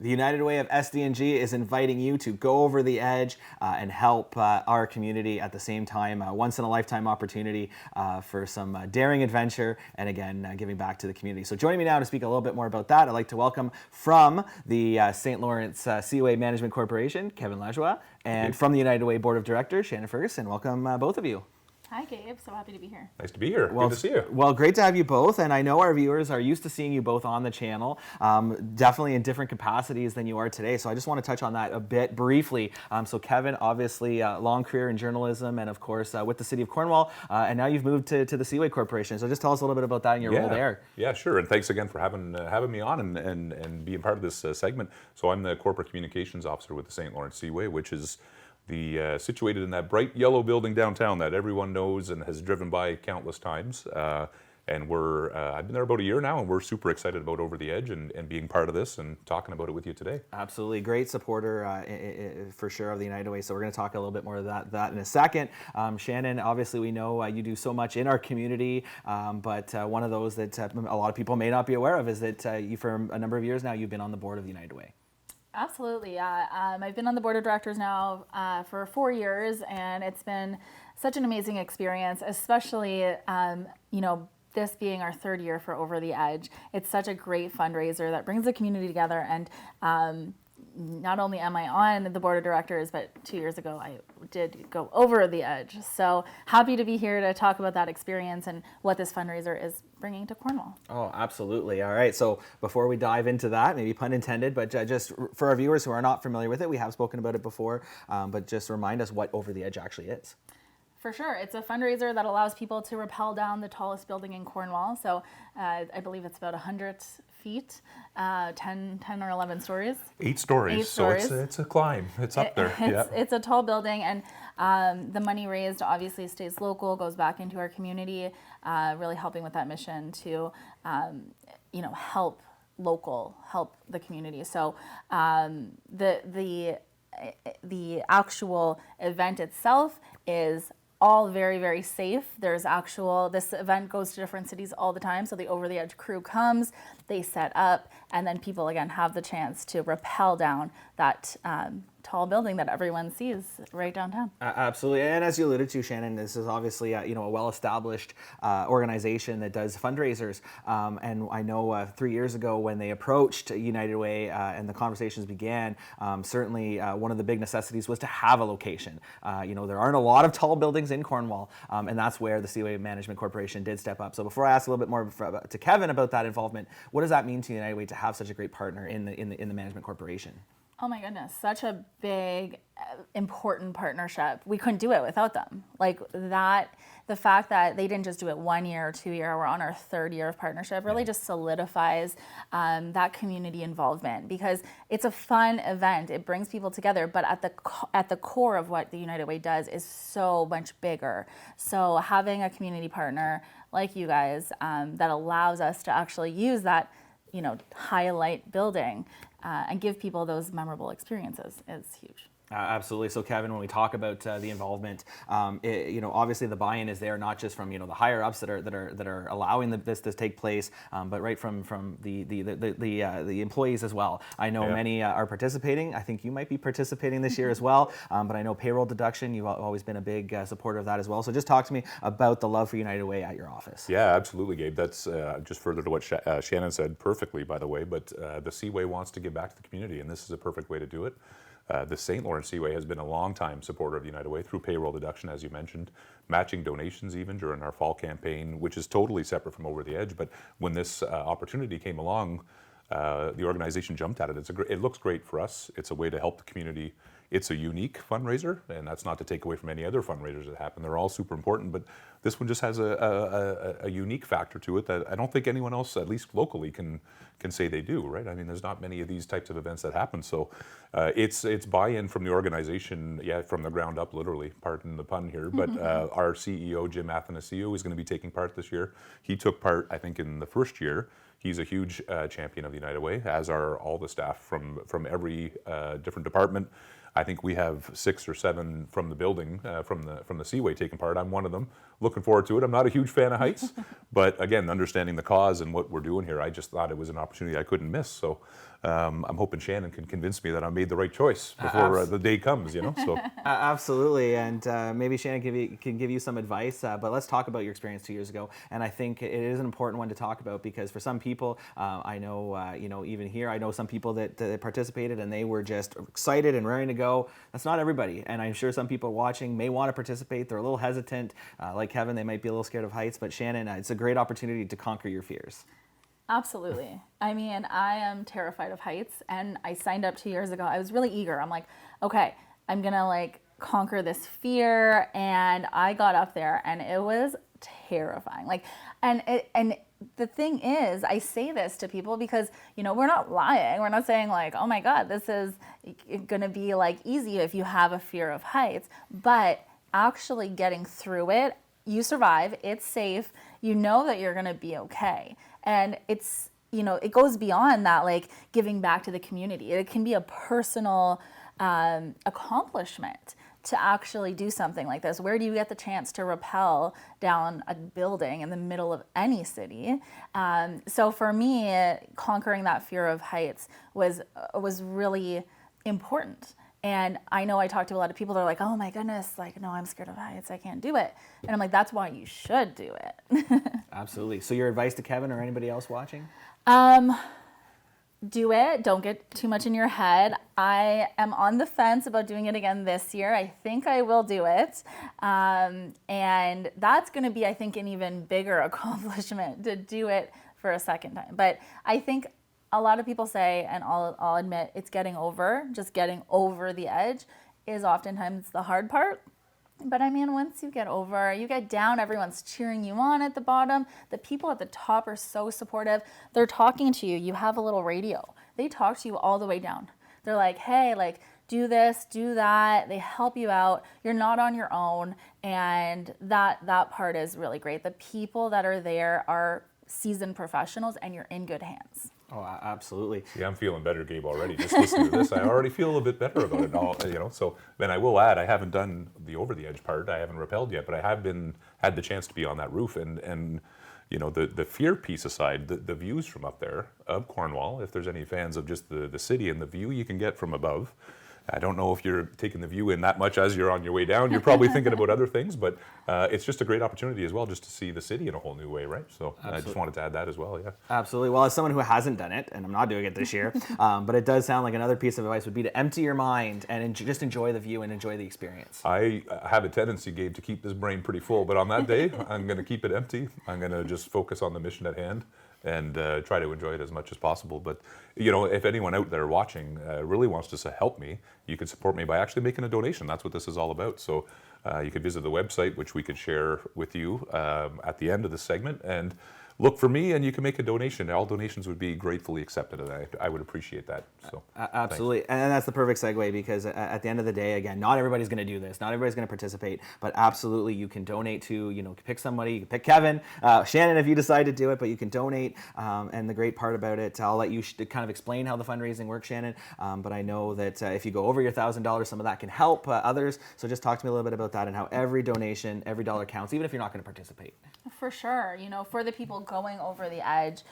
The United Way of SD&G is inviting you to go over the edge and help our community at the same time. Once-in-a-lifetime opportunity for some daring adventure and, again, giving back to the community. So joining me now to speak a little bit more about that, I'd like to welcome from the St. Lawrence Seaway Management Corporation, Kevin Lajoie, and from the United Way Board of Directors, Shannon Ferguson. Welcome, both of you. Hi, Gabe. So happy to be here. Nice to be here. Good to see you. Well, great to have you both. And I know our viewers are used to seeing you both on the channel, definitely in different capacities than you are today. So I just want to touch on that a bit briefly. So Kevin, obviously, long career in journalism and, of course, with the City of Cornwall. And now you've moved to the Seaway Corporation. So just tell us a little bit about that and your role there. Yeah, sure. And thanks again for having me on and being part of this segment. So I'm the Corporate Communications Officer with the St. Lawrence Seaway, which is situated in that bright yellow building downtown that everyone knows and has driven by countless times. And I've been there about a year now, and we're super excited about Over the Edge and being part of this and talking about it with you today. Absolutely. Great supporter for sure of the United Way. So we're going to talk a little bit more of that in a second. Shannon, obviously we know you do so much in our community, but one of those that a lot of people may not be aware of is that you, for a number of years now, you've been on the board of the United Way. Absolutely, yeah. I've been on the board of directors now for 4 years, and it's been such an amazing experience, especially, this being our third year for Over the Edge. It's such a great fundraiser that brings the community together, and not only am I on the board of directors, but 2 years ago I did go over the edge. So happy to be here to talk about that experience and what this fundraiser is bringing to Cornwall. Oh, absolutely. All right. So before we dive into that, maybe pun intended, but just for our viewers who are not familiar with it, we have spoken about it before, but just remind us what Over the Edge actually is. For sure. It's a fundraiser that allows people to rappel down the tallest building in Cornwall. So I believe it's about 100 feet, 10 or 11 stories. 8 stories. 8 stories. So it's a climb. It's up there. It's a tall building, and the money raised obviously stays local, goes back into our community, really helping with that mission to, help the community. So the actual event itself is all very, very safe. This event goes to different cities all the time. So the Over the Edge crew comes, they set up, and then people again have the chance to rappel down that tall building that everyone sees right downtown. Absolutely. And as you alluded to, Shannon, this is obviously a well-established organization that does fundraisers. And I know 3 years ago when they approached United Way and the conversations began, certainly one of the big necessities was to have a location. There aren't a lot of tall buildings in Cornwall, and that's where the Seaway Management Corporation did step up. So before I ask a little bit more to Kevin about that involvement, what does that mean to United Way to have such a great partner in the management corporation? Oh my goodness, such a big, important partnership. We couldn't do it without them. Like that, the fact that they didn't just do it 1 year or 2 year, we're on our 3rd year of partnership, really just solidifies that community involvement, because it's a fun event. It brings people together, but at the core of what the United Way does is so much bigger. So having a community partner like you guys that allows us to actually use that, highlight building and give people those memorable experiences is huge. Absolutely. So, Kevin, when we talk about the involvement, obviously the buy-in is there, not just from the higher ups that are allowing this to take place, but right from the employees as well. I know many are participating. I think you might be participating this year as well. But I know payroll deduction. You've always been a big supporter of that as well. So, just talk to me about the love for United Way at your office. Yeah, absolutely, Gabe. That's just further to what Shannon said perfectly, by the way. But the Seaway wants to give back to the community, and this is a perfect way to do it. The St. Lawrence Seaway has been a long-time supporter of the United Way through payroll deduction, as you mentioned, matching donations even during our fall campaign, which is totally separate from Over the Edge. But when this opportunity came along, the organization jumped at it. It looks great for us. It's a way to help the community. It's a unique fundraiser, and that's not to take away from any other fundraisers that happen. They're all super important, but this one just has a unique factor to it that I don't think anyone else, at least locally, can say they do, right? I mean, there's not many of these types of events that happen. So it's buy-in from the organization, from the ground up, literally, pardon the pun here. But our CEO, Jim Athanasiou, is going to be taking part this year. He took part, I think, in the first year. He's a huge champion of the United Way, as are all the staff from every different department. I think we have 6 or 7 from the building, from the Seaway taking part. I'm one of them. Looking forward to it. I'm not a huge fan of heights, but again, understanding the cause and what we're doing here, I just thought it was an opportunity I couldn't miss. So I'm hoping Shannon can convince me that I made the right choice before the day comes, you know. So absolutely, and maybe Shannon can give you some advice. But let's talk about your experience 2 years ago, and I think it is an important one to talk about because for some people, I know, even here, I know some people that participated and they were just excited and raring to go. That's not everybody, and I'm sure some people watching may want to participate. They're a little hesitant, like Kevin, they might be a little scared of heights. But Shannon, it's a great opportunity to conquer your fears. Absolutely. I mean, I am terrified of heights, and I signed up 2 years ago. I was really eager. I'm like, okay, I'm gonna conquer this fear, and I got up there, and it was terrifying. And the thing is, I say this to people because we're not lying. We're not saying oh my God, this is gonna be easy if you have a fear of heights, but actually getting through it, you survive. It's safe. You know that you're gonna be okay. And it's, it goes beyond that, giving back to the community. It can be a personal accomplishment to actually do something like this. Where do you get the chance to rappel down a building in the middle of any city? So for me, conquering that fear of heights was really important. And I know I talk to a lot of people that are like, oh my goodness, no, I'm scared of heights. I can't do it. And I'm like, that's why you should do it. Absolutely. So your advice to Kevin or anybody else watching? Do it. Don't get too much in your head. I am on the fence about doing it again this year. I think I will do it. And that's going to be, I think, an even bigger accomplishment to do it for a second time. But I think a lot of people say, and I'll admit, it's just getting over the edge is oftentimes the hard part. But I mean, once you get down, everyone's cheering you on at the bottom. The people at the top are so supportive. They're talking to you. You have a little radio. They talk to you all the way down. They're like, hey, do this, do that. They help you out. You're not on your own. And that part is really great. The people that are there are seasoned professionals, and you're in good hands. Oh, absolutely. yeah, I'm feeling better, Gabe, already. Just listening to this, I already feel a bit better about it all, So then I will add, I haven't done the over the edge part. I haven't rappelled yet, but I have had the chance to be on that roof, and the fear piece aside, the views from up there of Cornwall, if there's any fans of just the city and the view you can get from above. I don't know if you're taking the view in that much as you're on your way down. You're probably thinking about other things, but it's just a great opportunity as well, just to see the city in a whole new way, right? So I just wanted to add that as well, yeah. Absolutely. Well, as someone who hasn't done it, and I'm not doing it this year, but it does sound like another piece of advice would be to empty your mind and just enjoy the view and enjoy the experience. I have a tendency, Gabe, to keep this brain pretty full, but on that day, I'm going to keep it empty. I'm going to just focus on the mission at hand and try to enjoy it as much as possible. But, if anyone out there watching really wants to help me, you can support me by actually making a donation. That's what this is all about. So you could visit the website, which we could share with you at the end of the segment, and look for me, and you can make a donation. All donations would be gratefully accepted, and I would appreciate that. So absolutely, thanks. And that's the perfect segue, because at the end of the day, again, not everybody's going to do this. Not everybody's going to participate, but absolutely, you can donate to, pick somebody. You can pick Kevin, Shannon, if you decide to do it, but you can donate. And the great part about it, I'll let you kind of explain how the fundraising works, Shannon. But I know that if you go over your $1,000, some of that can help others. So just talk to me a little bit about that and how every donation, every dollar counts, even if you're not going to participate. For sure. For the people going over the edge,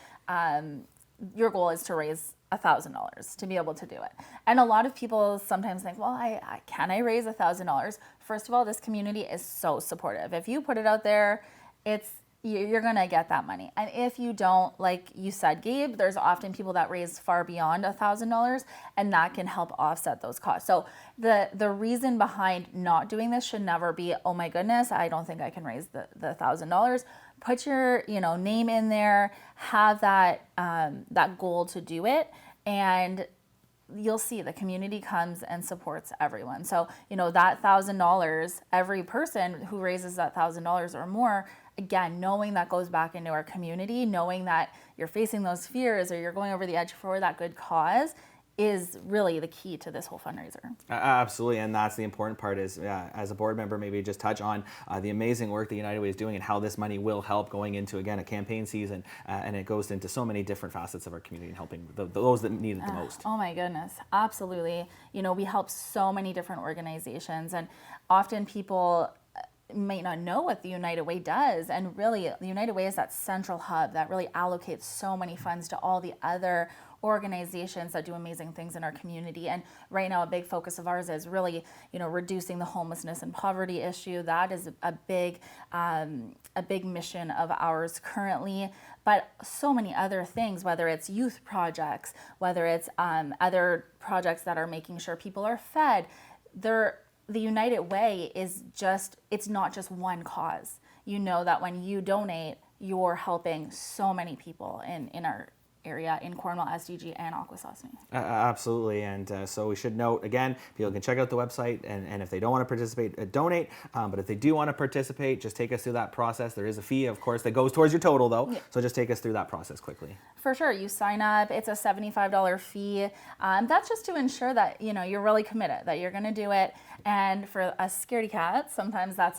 your goal is to raise $1,000 to be able to do it. And a lot of people sometimes think, well, can I raise $1,000? First of all, this community is so supportive. If you put it out there, you're going to get that money. And if you don't, like you said, Gabe, there's often people that raise far beyond $1,000, and that can help offset those costs. So the reason behind not doing this should never be, oh my goodness, I don't think I can raise the $1,000. Put your name in there, have that goal to do it, and you'll see the community comes and supports everyone. So that $1,000, every person who raises that $1,000 or more, again, knowing that goes back into our community, knowing that you're facing those fears or you're going over the edge for that good cause, is really the key to this whole fundraiser. Absolutely, and that's the important part is, as a board member, maybe just touch on the amazing work that United Way is doing and how this money will help going into, again, a campaign season, and it goes into so many different facets of our community and helping those that need it the most. Oh my goodness, absolutely. You know, we help so many different organizations, and often people might not know what the United Way does, and really the United Way is that central hub that really allocates so many funds to all the other organizations that do amazing things in our community. And right now a big focus of ours is really, you know, reducing the homelessness and poverty issue. That is a big mission of ours currently, but so many other things, whether it's youth projects, whether it's other projects that are making sure people are fed. The United Way is it's not just one cause. You know that when you donate, you're helping so many people in our area in Cornwall, SDG, and Akwesasne. Absolutely, and so we should note, again, people can check out the website, and if they don't want to participate, donate, but if they do want to participate, just take us through that process. There is a fee, of course, that goes towards your total, though, so just take us through that process quickly. For sure, you sign up, it's a $75 fee. That's just to ensure that, you know, you're really committed, that you're going to do it. And for us scaredy cats, sometimes that's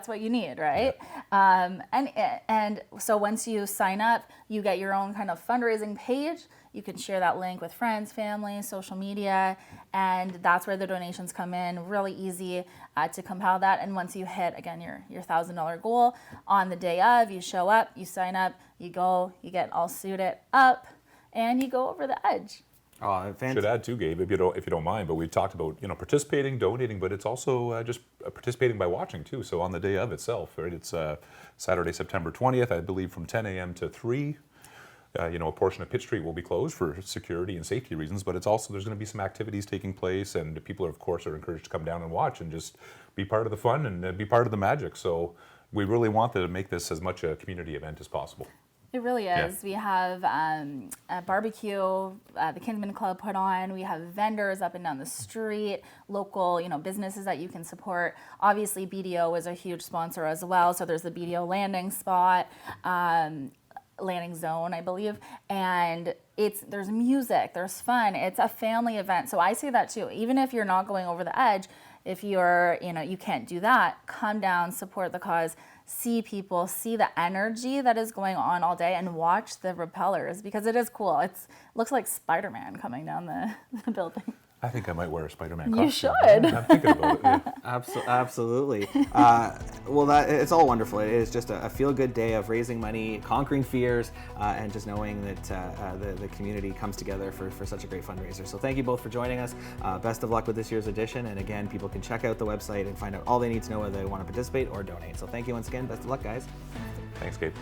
what you need, right? And so once you sign up, you get your own kind of fundraising page. You can share that link with friends, family, social media, and that's where the donations come in. Really easy to compile that. And once you hit, again, your $1,000 goal, on the day of, you show up, you sign up, you go, you get all suited up, and you go over the edge. Oh, fantastic. Should add too, Gabe, if you don't mind, but we've talked about, you know, participating, donating, but it's also just participating by watching too. So on the day of itself, right? It's Saturday, September 20th, I believe, from 10 a.m. to 3. You know, a portion of Pitt Street will be closed for security and safety reasons, but it's also, there's going to be some activities taking place, and people, of course, are encouraged to come down and watch and just be part of the fun and be part of the magic. So we really want to make this as much a community event as possible. It really is. Yeah. We have a barbecue, the Kinsman Club put on. We have vendors up and down the street, local, you know, businesses that you can support. Obviously, BDO is a huge sponsor as well. So there's the BDO landing spot, landing zone, I believe, and there's music, there's fun. It's a family event. So I say that too. Even if you're not going over the edge, if you're, you know, you can't do that, come down, support the cause. See people, see the energy that is going on all day, and watch the rappellers, because it is cool. It looks like Spider-Man coming down the building. I think I might wear a Spider-Man costume. You should. I'm thinking about it. Yeah. Absolutely. Well, it's all wonderful. It is just a feel-good day of raising money, conquering fears, and just knowing that the community comes together for such a great fundraiser. So thank you both for joining us. Best of luck with this year's edition. And again, people can check out the website and find out all they need to know whether they want to participate or donate. So thank you once again. Best of luck, guys. Thanks, Gabe.